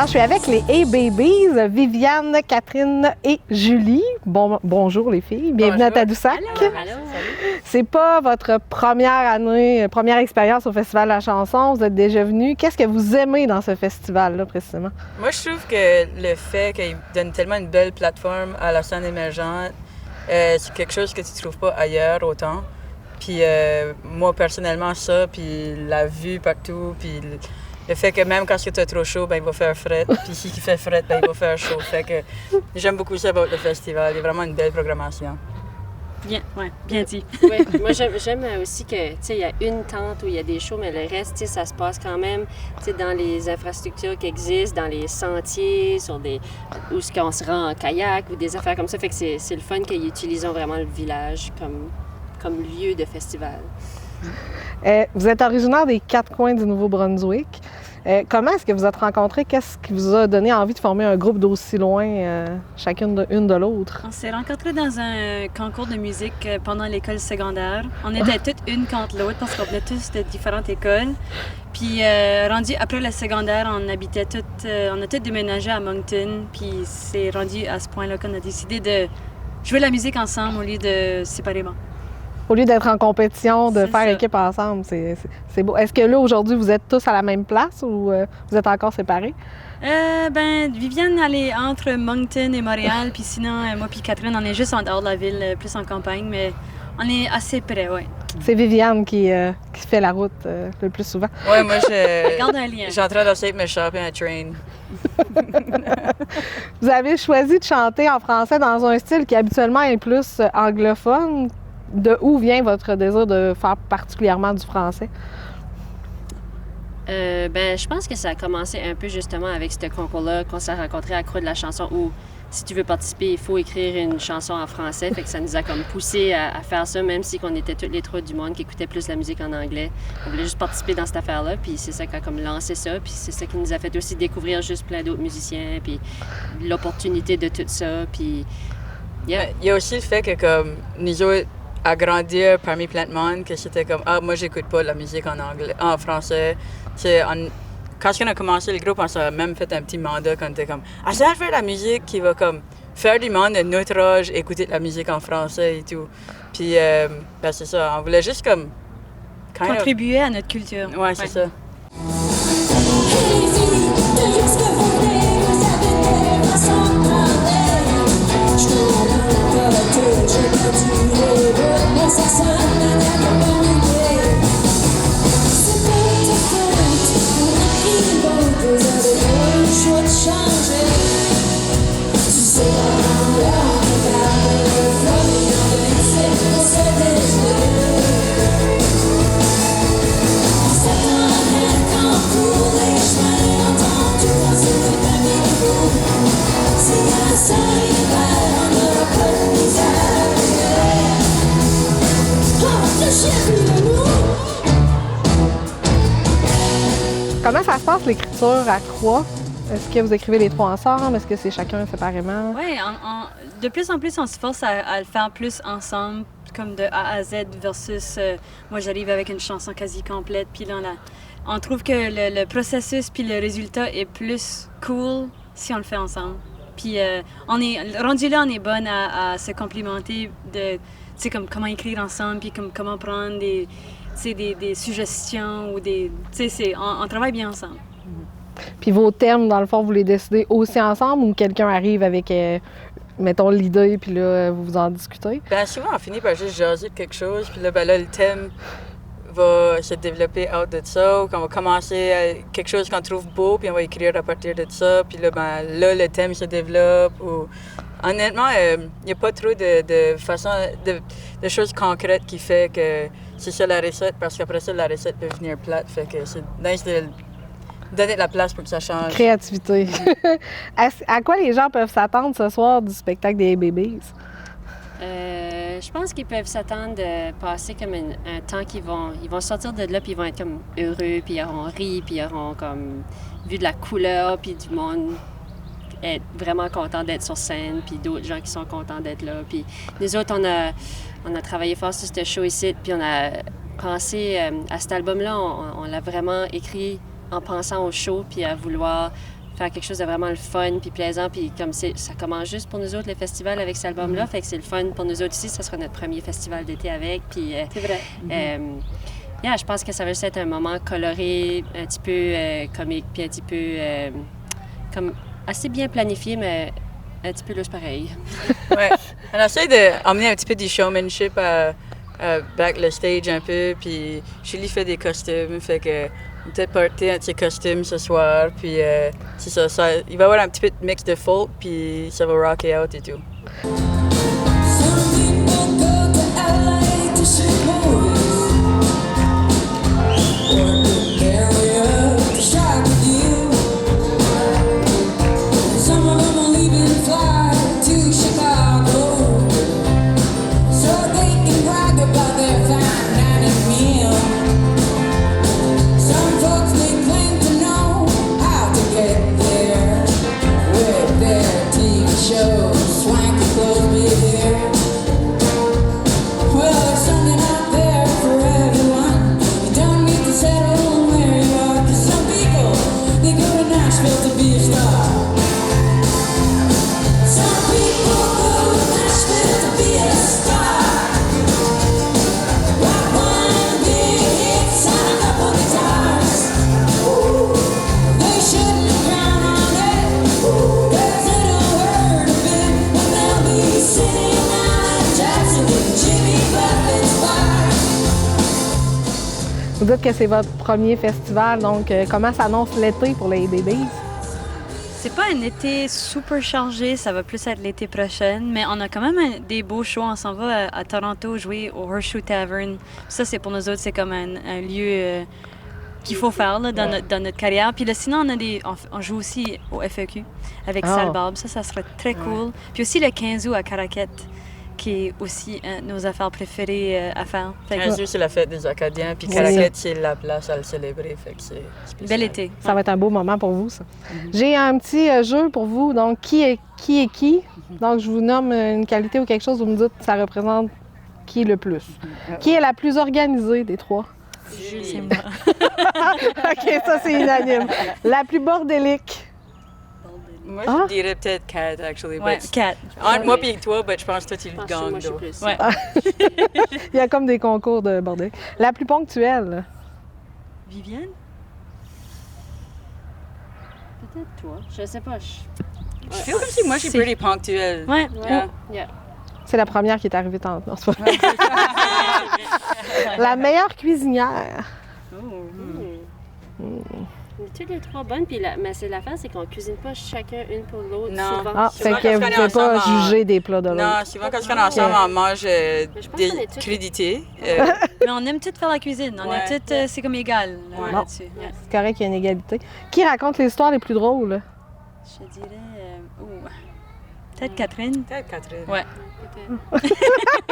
Alors, je suis avec les A-Babies, Viviane, Catherine et Julie. Bonjour les filles, bienvenue à Tadoussac. Allô. C'est pas votre première année, première expérience au Festival de la chanson, vous êtes déjà venus. Qu'est-ce que vous aimez dans ce festival-là, précisément? Moi, je trouve que le fait qu'il donne tellement une belle plateforme à la scène émergente, c'est quelque chose que tu ne trouves pas ailleurs autant. Puis moi, personnellement, ça, puis la vue partout, puis le fait que même quand tu as trop chaud, ben, il va faire fret. Puis si il fait fret, ben, il va faire chaud. Fait que j'aime beaucoup ça avec le festival. Il y a vraiment une belle programmation. Bien dit. Ouais, moi, j'aime aussi que, tu sais, il y a une tente où il y a des shows, mais le reste, tu sais, ça se passe quand même, tu sais, dans les infrastructures qui existent, dans les sentiers, où on se rend en kayak ou des affaires comme ça. Fait que c'est le fun qu'ils utilisent vraiment le village comme lieu de festival. Vous êtes originaire des quatre coins du Nouveau-Brunswick. Comment est-ce que vous êtes rencontrés? Qu'est-ce qui vous a donné envie de former un groupe d'aussi loin, chacune de l'autre? On s'est rencontrés dans un concours de musique pendant l'école secondaire. On était toutes une contre l'autre parce qu'on venait tous de différentes écoles. Puis rendu après le secondaire, on a toutes déménagé à Moncton. Puis c'est rendu à ce point-là qu'on a décidé de jouer la musique ensemble au lieu de séparément. Au lieu d'être en compétition, de faire équipe ensemble, c'est beau. Est-ce que là, aujourd'hui, vous êtes tous à la même place ou vous êtes encore séparés? Viviane, elle est entre Moncton et Montréal, puis sinon, moi puis Catherine, on est juste en dehors de la ville, plus en campagne, mais on est assez près, oui. C'est Viviane qui fait la route le plus souvent. Ouais, moi, Garde un lien. j'ai en train d'essayer de me choper un train. Vous avez choisi de chanter en français dans un style qui habituellement est plus anglophone. De où vient votre désir de faire particulièrement du français? Je pense que ça a commencé un peu justement avec ce concours-là qu'on s'est rencontrés à Croix de la chanson où si tu veux participer, il faut écrire une chanson en français. Fait que ça nous a comme poussé à faire ça, même si on était toutes les trois du monde qui écoutaient plus la musique en anglais. On voulait juste participer dans cette affaire-là, puis c'est ça qui a comme lancé ça. Puis c'est ça qui nous a fait aussi découvrir juste plein d'autres musiciens, puis l'opportunité de tout ça. Puis Il y a aussi le fait que comme nous autres, à grandir parmi plein de monde, que c'était comme moi j'écoute pas la musique en français. Quand on a commencé le groupe, on s'est même fait un petit mandat quand on était comme ça faire la musique qui va comme faire du monde de notre âge écouter de la musique en français et tout. Puis c'est ça, on voulait juste comme contribuer à notre culture. Ouais, c'est ça. Comment ça se passe l'écriture à Croix? Est-ce que vous écrivez les trois ensemble? Est-ce que c'est chacun séparément? Oui, de plus en plus, on se force à le faire plus ensemble, comme de A à Z versus moi, j'arrive avec une chanson quasi complète, puis là, on trouve que le processus puis le résultat est plus cool si on le fait ensemble. Puis on est rendu là, on est bonne à se complimenter de, tu sais, comme comment écrire ensemble, puis comment prendre des suggestions ou on travaille bien ensemble. Puis vos thèmes, dans le fond, vous les décidez aussi ensemble ou quelqu'un arrive avec, mettons, l'idée, puis là, vous en discutez? Souvent, on finit par juste jaser de quelque chose, puis là, le thème va se développer out de ça, ou qu'on va commencer quelque chose qu'on trouve beau, puis on va écrire à partir de ça, puis là, le thème se développe. Honnêtement, il n'y a pas trop de choses concrètes qui fait que c'est ça la recette, parce qu'après ça, la recette peut venir plate, fait que c'est nice de donner de la place pour que ça change. Créativité. À quoi les gens peuvent s'attendre ce soir du spectacle des Babies? Je pense qu'ils peuvent s'attendre de passer comme un temps qu'ils vont sortir de là, puis ils vont être comme heureux, puis ils auront ri, puis ils auront comme vu de la couleur, puis du monde être vraiment content d'être sur scène, puis d'autres gens qui sont contents d'être là. Puis nous autres, on a travaillé fort sur ce show ici, puis on a pensé à cet album-là, on l'a vraiment écrit en pensant au show, puis à vouloir faire quelque chose de vraiment le fun puis plaisant. Puis comme ça commence juste pour nous autres, le festival, avec cet album-là. Fait que c'est le fun pour nous autres ici. Ça sera notre premier festival d'été avec. Puis, C'est vrai. je pense que ça va juste être un moment coloré, un petit peu comique, puis un petit peu comme assez bien planifié, mais un petit peu lousse pareil. Ouais. On essaie d'emmener un petit peu du showmanship back le stage un peu, puis Julie fait des costumes, fait que on peut-être porter un petit costume ce soir, puis c'est ça, il va y avoir un petit peu de mix de folk, puis ça va rocker out et tout. Some people go to LA to see movies, or to carry up the shot with you. Some of them will even fly to Chicago, so they can brag about their fine dining meal. Some folks may claim to know how to get there with their TV shows, swanky clothes, big hair. Well, there's something out there for everyone. You don't need to settle where you are, 'cause some people, they go to Nashville to be a star. Some people go to Nashville to be a star. Rock one big hit, sign a couple guitars. They shouldn't count on it, 'cause it'll hurt a bit when they'll be sitting out at Jackson and Jimmy Buffett's bar. Vous dites que c'est votre premier festival, donc comment s'annonce l'été pour les Babies? C'est pas un été super chargé, ça va plus être l'été prochain, mais on a quand même des beaux shows. On s'en va à Toronto jouer au Horseshoe Tavern. Ça, c'est pour nous autres, c'est comme un lieu qu'il faut faire là, dans notre carrière. Puis là, sinon, on joue aussi au FEQ avec Sal Barbe. Ça sera très cool. Puis aussi le 15 août à Caraquette, qui est aussi nos affaires préférées à faire. Fait que- 15 août, c'est la fête des Acadiens, puis Oui. Caraquette, c'est la place à le célébrer, fait que c'est spécial. Bel été. Ça va être un beau moment pour vous, ça. J'ai un petit jeu pour vous. Donc, qui est qui? Donc, je vous nomme une qualité ou quelque chose, vous me dites ça représente qui le plus. Qui est la plus organisée des trois? C'est moi. OK, ça, c'est unanime. La plus bordélique? Moi, Ah. je dirais peut-être Kat, actually. Ouais, but- Kat. Entre moi et toi, but je pense que toi, tu Je le pense que moi, gagnes. je suis donc. plus. Ouais. Il y a comme des concours de bordel. La plus ponctuelle? Viviane? Peut-être toi. Je sais pas. Je feel comme si moi, je suis C'est- pretty ponctuelle. Ouais. Yeah. Yeah. C'est la première qui est arrivée tantôt. Non, c'est pas vrai. La meilleure cuisinière? On est toutes les trois bonnes, puis mais c'est l'affaire, c'est qu'on cuisine pas chacun une pour l'autre. Non. Souvent. Ah, Souvent, fait que quand vous on est ne pouvez pas ensemble, juger des plats de l'autre. Non, souvent quand on est ensemble, on mange pense qu'on est des toutes- crudités. Mais on aime tout faire la cuisine. On Ouais. est toutes, c'est comme égal Ouais. là-dessus. Yeah. C'est correct, il y a une égalité. Qui raconte les histoires les plus drôles? Je dirais. Peut-être Catherine. Peut-être Catherine. Ouais.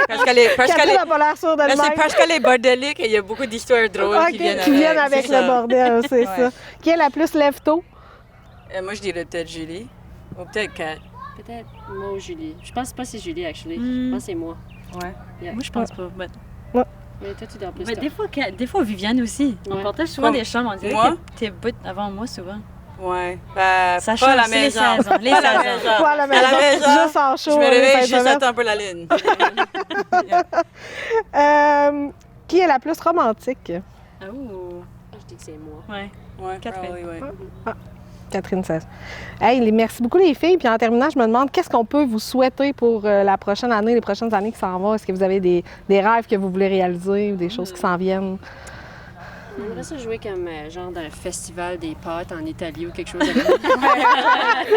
Parce Catherine n'a pas l'air sûre mais d'elle-même. c'est parce qu'elle est bordélique et il y a beaucoup d'histoires drôles Ok, qui viennent avec. avec c'est ça. le bordel, c'est Ouais. ça. Qui est la plus lève-tôt? Moi, je dirais peut-être Julie. Ou peut-être Kat. Peut-être moi ou Julie. Je pense pas que c'est Julie, actually. Hmm. Je pense que c'est moi. Ouais. Moi, je pense pas. Mais toi, tu dors plus. Mais toi. des fois, Viviane aussi. On Ouais. partage souvent Comme des chambres. On dirait moi? que t'es but avant moi souvent. Ouais. Ça pas change, à la c'est les maison. saisons, les Pas à la saisons. maison. Pas à la À maison, la maison, juste en show. je me les réveille fins de juste semaine. à temps pour la ligne. Qui est la plus romantique? Oh. Je dis que c'est moi. Ouais. Ouais, Catherine. probably, ouais. Catherine 16. Hey, merci beaucoup les filles. Puis en terminant, je me demande qu'est-ce qu'on peut vous souhaiter pour la prochaine année, les prochaines années qui s'en vont. Est-ce que vous avez des rêves que vous voulez réaliser ou des choses qui s'en viennent? On aimerait ça jouer comme genre d'un festival des pâtes en Italie ou quelque chose de même.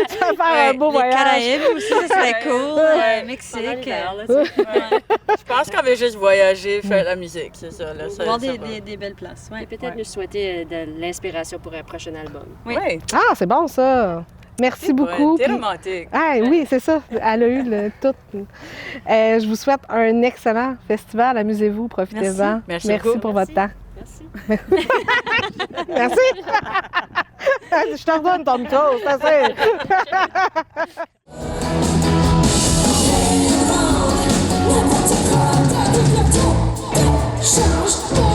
Ça va faire un beau Les voyage. Caraïbes aussi, ça serait cool. Ouais. Mexique. Pendant l'hiver, là, tu sais. Je pense qu'on veut juste voyager, faire de la musique, c'est ça. Là, ça, Voir ça des, va. des belles places. Et Ouais. peut-être nous souhaiter de l'inspiration pour un prochain album. Oui. Ouais. Ah, c'est bon ça. Merci beaucoup. Ouais, t'es Puis- romantique. Ah, oui, c'est ça. Elle a eu le tout. Je vous souhaite un excellent festival. Amusez-vous, profitez-en. Merci beaucoup. pour Merci. votre temps. Merci. Merci. Je te redonne ton micro, c'est assez. Change